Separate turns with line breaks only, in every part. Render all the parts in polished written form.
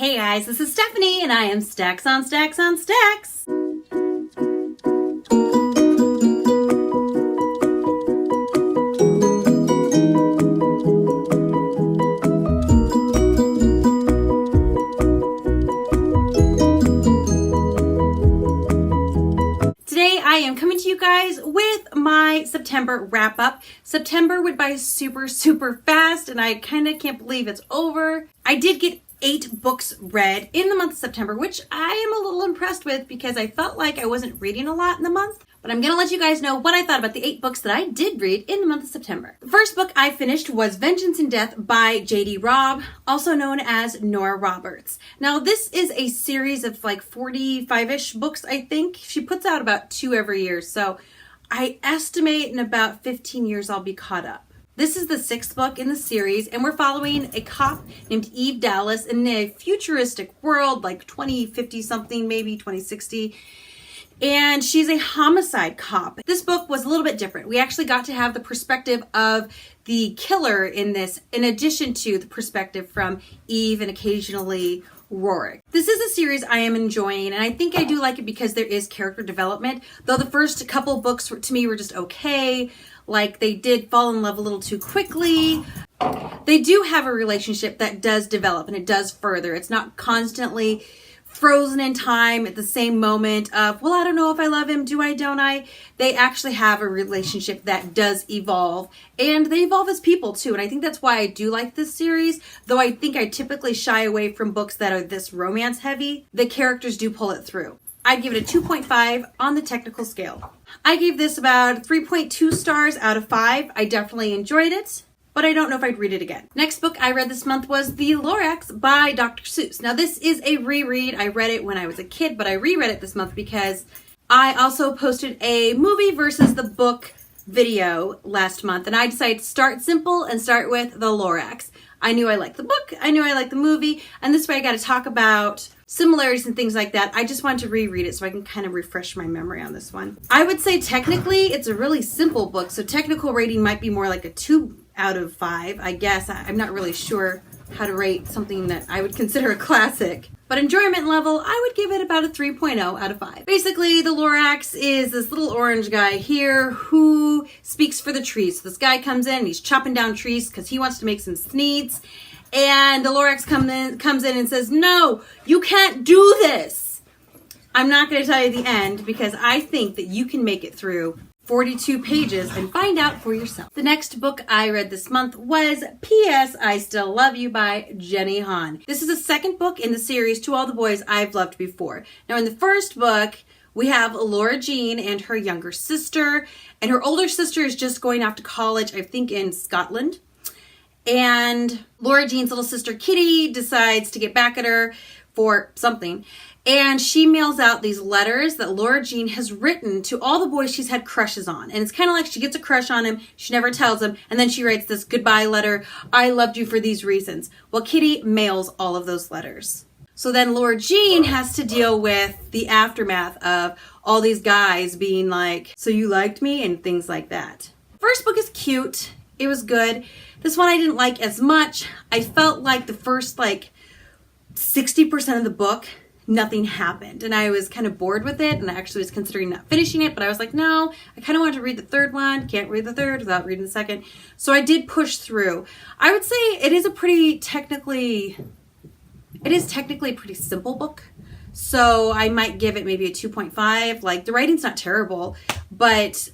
Hey guys, this is Stephanie and I am Stacks on Stacks on Stacks. Today I am coming to you guys with my September wrap up. September went by super fast and I kind of can't believe it's over. I did get 8 books read in the month of September, which I am a little impressed with because I felt like I wasn't reading a lot in the month. But I'm going to let you guys know what I thought about the 8 books that I did read in the month of September. The first book I finished was Vengeance and Death by J.D. Robb, also known as Nora Roberts. Now, this is a series of like 45-ish books, I think. She puts out about 2 every year, so I estimate in about 15 years I'll be caught up. This is the 6th book in the series, and we're following a cop named Eve Dallas in a futuristic world, like 2050 something, maybe 2060. And she's a homicide cop. This book was a little bit different. We actually got to have the perspective of the killer in this, in addition to the perspective from Eve and occasionally Lorax. This is a series I am enjoying, and I think I do like it because there is character development. Though the first couple books to me were just okay. Like they did fall in love a little too quickly. They do have a relationship that does develop and it does further. It's not constantly frozen in time at the same moment of, well, I don't know if I love him, do I, don't I? They actually have a relationship that does evolve, and they evolve as people too. And I think that's why I do like this series, though I think I typically shy away from books that are this romance heavy. The characters do pull it through. I'd give it a 2.5 on the technical scale. I gave this about 3.2 stars out of 5. I definitely enjoyed it, but I don't know if I'd read it again. Next book I read this month was The Lorax by Dr. Seuss. Now this is a reread. I read it when I was a kid, but I reread it this month because I also posted a movie versus the book video last month, and I decided to start simple and start with The Lorax. I knew I liked the book, I knew I liked the movie, and this way I got to talk about similarities and things like that. I just wanted to reread it so I can kind of refresh my memory on this one. I would say technically it's a really simple book, so technical rating might be more like a 2 out of 5, I guess. I'm not really sure how to rate something that I would consider a classic. But enjoyment level, I would give it about a 3.0 out of 5. Basically, the Lorax is this little orange guy here who speaks for the trees. So this guy comes in and he's chopping down trees because he wants to make some sneeds. And the Lorax comes in and says, no, you can't do this. I'm not going to tell you the end because I think that you can make it through 42 pages and find out for yourself. The next book I read this month was P.S. I Still Love You by Jenny Han. This is the second book in the series To All the Boys I've Loved Before. Now in the first book, we have Laura Jean and her younger sister, and her older sister is just going off to college, I think in Scotland. And Laura Jean's little sister Kitty decides to get back at her for something. And she mails out these letters that Laura Jean has written to all the boys she's had crushes on. And it's kind of like she gets a crush on him, she never tells him, and then she writes this goodbye letter, I loved you for these reasons. Well, Kitty mails all of those letters. So then Laura Jean has to deal with the aftermath of all these guys being like, so you liked me? And things like that. First book is cute. It was good. This one I didn't like as much. I felt like the first 60% of the book, nothing happened. And I was kind of bored with it. And I actually was considering not finishing it. But I was like, no, I kind of wanted to read the third one. Can't read the third without reading the second. So I did push through. I would say it is technically a pretty simple book. So I might give it maybe a 2.5. Like the writing's not terrible. But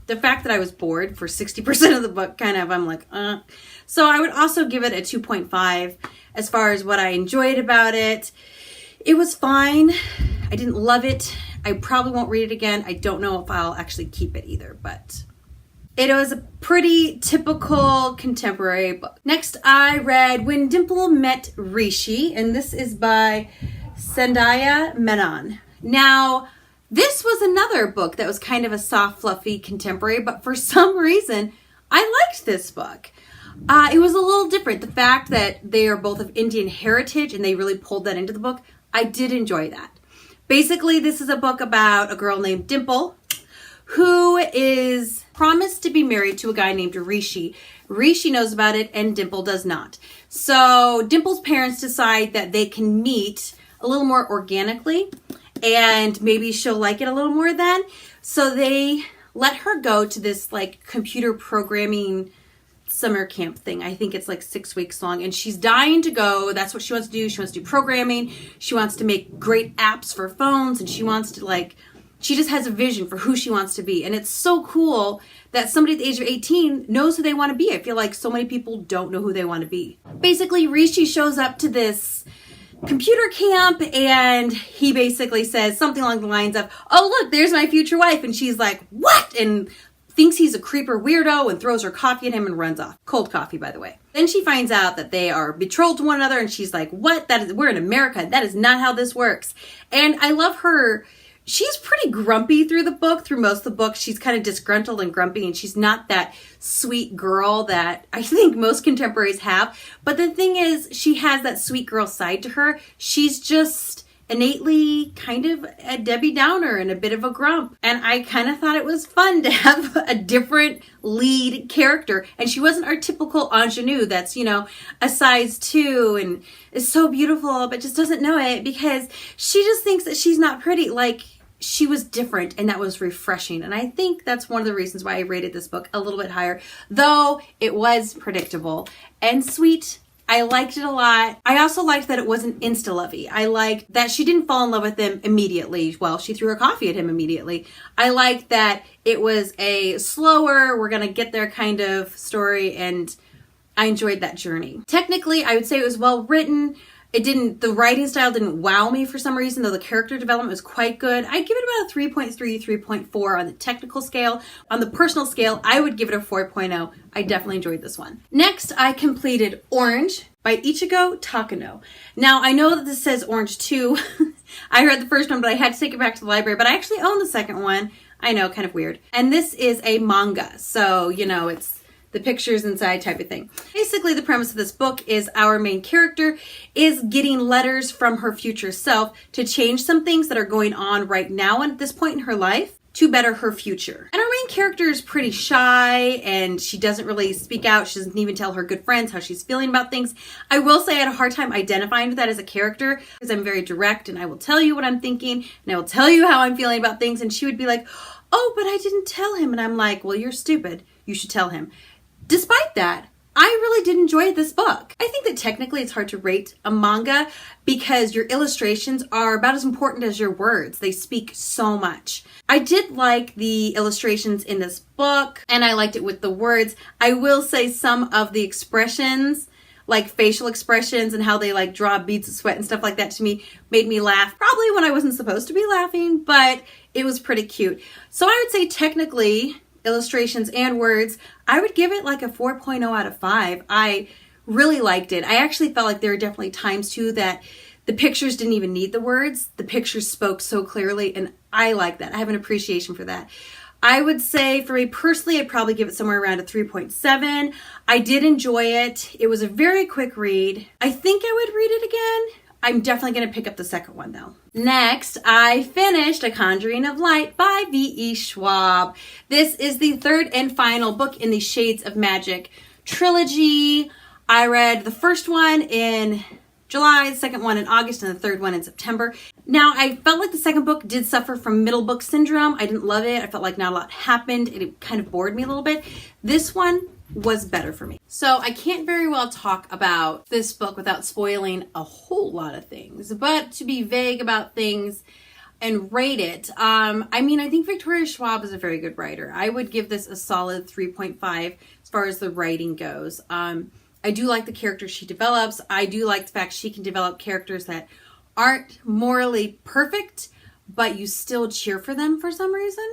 the fact that I was bored for 60% of the book, I'm like, So I would also give it a 2.5 as far as what I enjoyed about it. It was fine. I didn't love it. I probably won't read it again. I don't know if I'll actually keep it either, but it was a pretty typical contemporary book. Next, I read When Dimple Met Rishi, and this is by Sandhya Menon. Now, this was another book that was kind of a soft, fluffy contemporary, but for some reason, I liked this book. It was a little different. The fact that they are both of Indian heritage and they really pulled that into the book, I did enjoy that. Basically, this is a book about a girl named Dimple who is promised to be married to a guy named Rishi. Rishi knows about it and Dimple does not. So Dimple's parents decide that they can meet a little more organically and maybe she'll like it a little more then. So they let her go to this like computer programming summer camp thing. I think it's like 6 weeks long and she's dying to go. That's what she wants to do. She wants to do programming. She wants to make great apps for phones and she wants to she just has a vision for who she wants to be. And it's so cool that somebody at the age of 18 knows who they want to be. I feel like so many people don't know who they want to be. Basically, Rishi shows up to this computer camp and he basically says something along the lines of, oh, look, there's my future wife. And she's like, what? And thinks he's a creeper weirdo and throws her coffee at him and runs off. Cold coffee, by the way. Then she finds out that they are betrothed to one another and she's like, what? We're in America. That is not how this works. And I love her. She's pretty grumpy through most of the book. She's kind of disgruntled and grumpy and she's not that sweet girl that I think most contemporaries have. But the thing is, she has that sweet girl side to her. She's just innately kind of a Debbie Downer and a bit of a grump. And I kind of thought it was fun to have a different lead character. And she wasn't our typical ingenue that's, a size 2 and is so beautiful, but just doesn't know it because she just thinks that she's not pretty. Like, she was different and that was refreshing. And I think that's one of the reasons why I rated this book a little bit higher, though it was predictable and sweet. I liked it a lot. I also liked that it wasn't insta-lovey. I liked that she didn't fall in love with him immediately. Well, she threw her coffee at him immediately. I liked that it was a slower, we're gonna get there kind of story, and I enjoyed that journey. Technically, I would say it was well written. The writing style didn't wow me for some reason, though the character development was quite good. I'd give it about a 3.3, 3.4 on the technical scale. On the personal scale, I would give it a 4.0. I definitely enjoyed this one. Next, I completed Orange by Ichigo Takano. Now, I know that this says Orange 2. I read the first one, but I had to take it back to the library, but I actually own the second one. I know, kind of weird. And this is a manga, so, it's the pictures inside type of thing. Basically, the premise of this book is our main character is getting letters from her future self to change some things that are going on right now and at this point in her life to better her future. And our main character is pretty shy and she doesn't really speak out. She doesn't even tell her good friends how she's feeling about things. I will say I had a hard time identifying with that as a character because I'm very direct and I will tell you what I'm thinking and I will tell you how I'm feeling about things. And she would be like, oh, but I didn't tell him. And I'm like, well, you're stupid. You should tell him. Despite that, I really did enjoy this book. I think that technically it's hard to rate a manga because your illustrations are about as important as your words. They speak so much. I did like the illustrations in this book and I liked it with the words. I will say some of the expressions, like facial expressions and how they draw beads of sweat and stuff like that to me made me laugh. Probably when I wasn't supposed to be laughing, but it was pretty cute. So I would say technically, illustrations and words, I would give it like a 4.0 out of 5. I really liked it. I actually felt like there were definitely times too that the pictures didn't even need the words. The pictures spoke so clearly and I like that. I have an appreciation for that. I would say for me personally, I'd probably give it somewhere around a 3.7. I did enjoy it. It was a very quick read. I think I would read it again. I'm definitely going to pick up the second one though. Next, I finished A Conjuring of Light by V.E. Schwab. This is the third and final book in the Shades of Magic trilogy. I read the first one in July, the second one in August, and the third one in September. Now, I felt like the second book did suffer from middle book syndrome. I didn't love it. I felt like not a lot happened. It kind of bored me a little bit. This one was better for me. So I can't very well talk about this book without spoiling a whole lot of things, but to be vague about things and rate it, I think Victoria Schwab is a very good writer. I would give this a solid 3.5 as far as the writing goes. I do like the characters she develops. I do like the fact she can develop characters that aren't morally perfect, but you still cheer for them for some reason.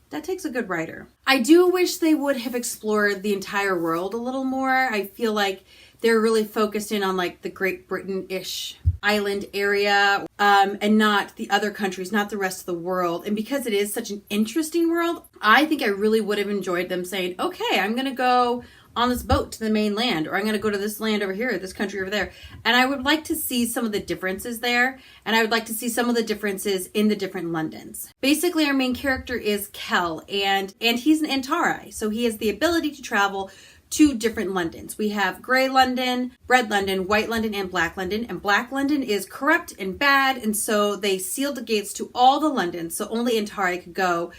That takes a good writer. I do wish they would have explored the entire world a little more. I feel like they're really focused in on the Great Britain-ish island area and not the other countries, not the rest of the world. And because it is such an interesting world, I think I really would have enjoyed them saying, okay, I'm going to go on this boat to the mainland, or I'm going to go to this land over here, this country over there. And I would like to see some of the differences there. And I would like to see some of the differences in the different Londons. Basically, our main character is Kel, and he's an Antari. So he has the ability to travel to different Londons. We have Grey London, Red London, White London, and Black London. And Black London is corrupt and bad. And so they sealed the gates to all the Londons. So only Antari could go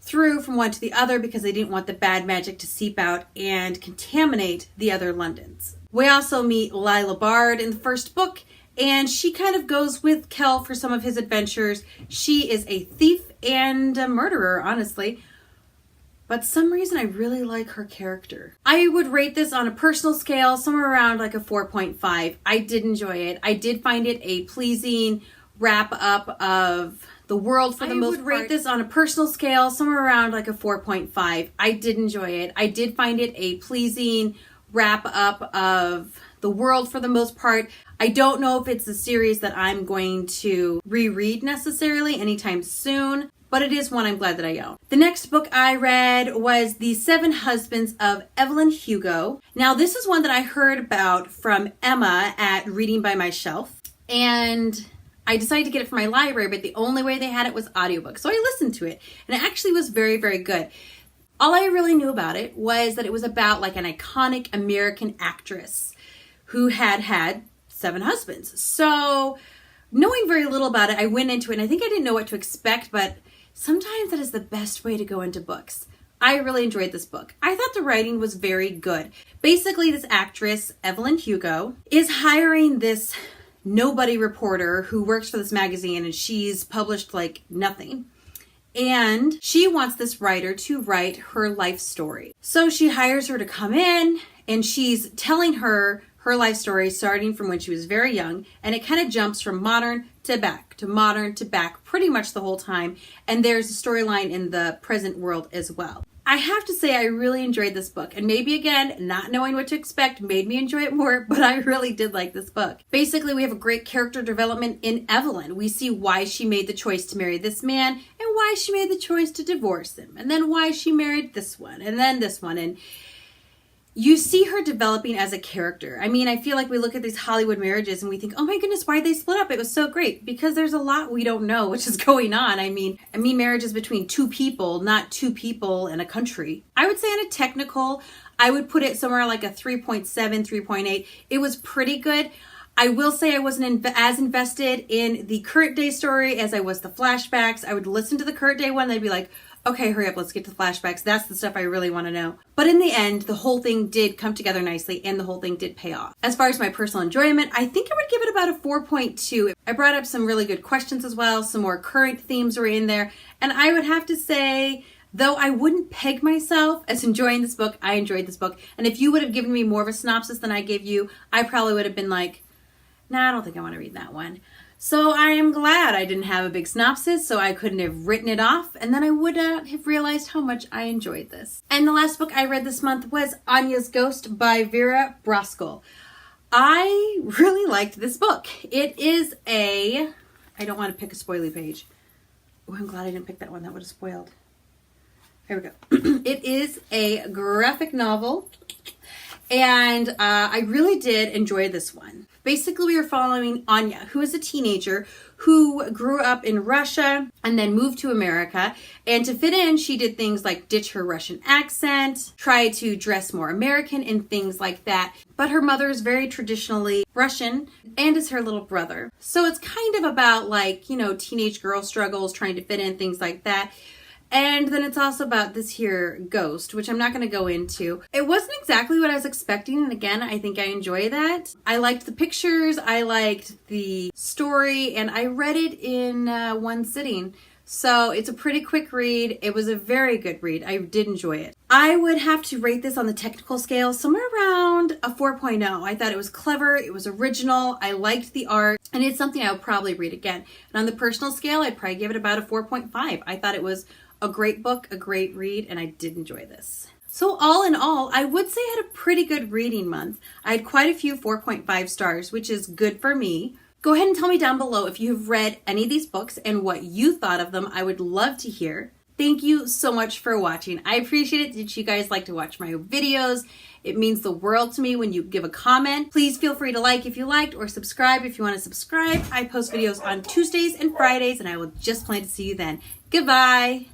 through from one to the other because they didn't want the bad magic to seep out and contaminate the other Londons. We also meet Lila Bard in the first book, and she kind of goes with Kel for some of his adventures. She is a thief and a murderer, honestly, but some reason I really like her character. I would rate this on a personal scale somewhere around like a 4.5. I did enjoy it. I did find it a pleasing wrap up of the world for the most part. I would rate this on a personal scale somewhere around like a 4.5. I did enjoy it. I did find it a pleasing wrap up of the world for the most part. I don't know if it's a series that I'm going to reread necessarily anytime soon, but it is one I'm glad that I own. The next book I read was The Seven Husbands of Evelyn Hugo. Now, this is one that I heard about from Emma at Reading by My Shelf, and I decided to get it from my library, but the only way they had it was audiobook. So I listened to it, and it actually was very, very good. All I really knew about it was that it was about like an iconic American actress who had 7 husbands. So knowing very little about it, I went into it, and I think I didn't know what to expect, but sometimes that is the best way to go into books. I really enjoyed this book. I thought the writing was very good. Basically, this actress, Evelyn Hugo, is hiring this nobody reporter who works for this magazine, and she's published like nothing. And she wants this writer to write her life story. So she hires her to come in, and she's telling her life story starting from when she was very young, and it kind of jumps from modern to back to modern to back pretty much the whole time. And there's a storyline in the present world as well. I have to say I really enjoyed this book, and maybe again, not knowing what to expect made me enjoy it more, but I really did like this book. Basically, we have a great character development in Evelyn. We see why she made the choice to marry this man, and why she made the choice to divorce him, and then why she married this one, and then this one, and you see her developing as a character. I mean, I feel like we look at these Hollywood marriages and we think, oh my goodness, why'd they split up? It was so great. Because there's a lot we don't know which is going on. I mean marriage is between 2 people, not 2 people in a country. I would say on a technical, I would put it somewhere like a 3.7, 3.8. It was pretty good. I will say I wasn't as invested in the current day story as I was the flashbacks. I would listen to the current day one. They'd be like, okay, hurry up, let's get to the flashbacks. That's the stuff I really want to know. But in the end, the whole thing did come together nicely, and the whole thing did pay off. As far as my personal enjoyment, I think I would give it about a 4.2. I brought up some really good questions as well. Some more current themes were in there. And I would have to say, though I wouldn't peg myself as enjoying this book, I enjoyed this book. And if you would have given me more of a synopsis than I gave you, I probably would have been like, nah, I don't think I want to read that one. So I am glad I didn't have a big synopsis, so I couldn't have written it off, and then I would have realized how much I enjoyed this. And the last book I read this month was Anyas Ghost by Vera Brosgol. I really liked this book. It is I don't want to pick a spoily page. Oh, I'm glad I didn't pick that one. That would have spoiled. Here we go. It is a graphic novel, and I really did enjoy this one. Basically, we are following Anya, who is a teenager who grew up in Russia and then moved to America. And to fit in, she did things like ditch her Russian accent, try to dress more American and things like that. But her mother is very traditionally Russian, and is her little brother. So it's kind of about like, teenage girl struggles, trying to fit in, things like that. And then it's also about this here ghost, which I'm not going to go into. It wasn't exactly what I was expecting, and again, I think I enjoy that. I liked the pictures, I liked the story, and I read it in one sitting. So it's a pretty quick read. It was a very good read. I did enjoy it. I would have to rate this on the technical scale somewhere around a 4.0. I thought it was clever, it was original, I liked the art, and it's something I would probably read again. And on the personal scale, I'd probably give it about a 4.5. I thought it was a great book, a great read, and I did enjoy this. So all in all, I would say I had a pretty good reading month. I had quite a few 4.5 stars, which is good for me. Go ahead and tell me down below if you've read any of these books and what you thought of them. I would love to hear. Thank you so much for watching. I appreciate it that you guys like to watch my videos. It means the world to me when you give a comment. Please feel free to like if you liked or subscribe if you want to subscribe. I post videos on Tuesdays and Fridays, and I will just plan to see you then. Goodbye.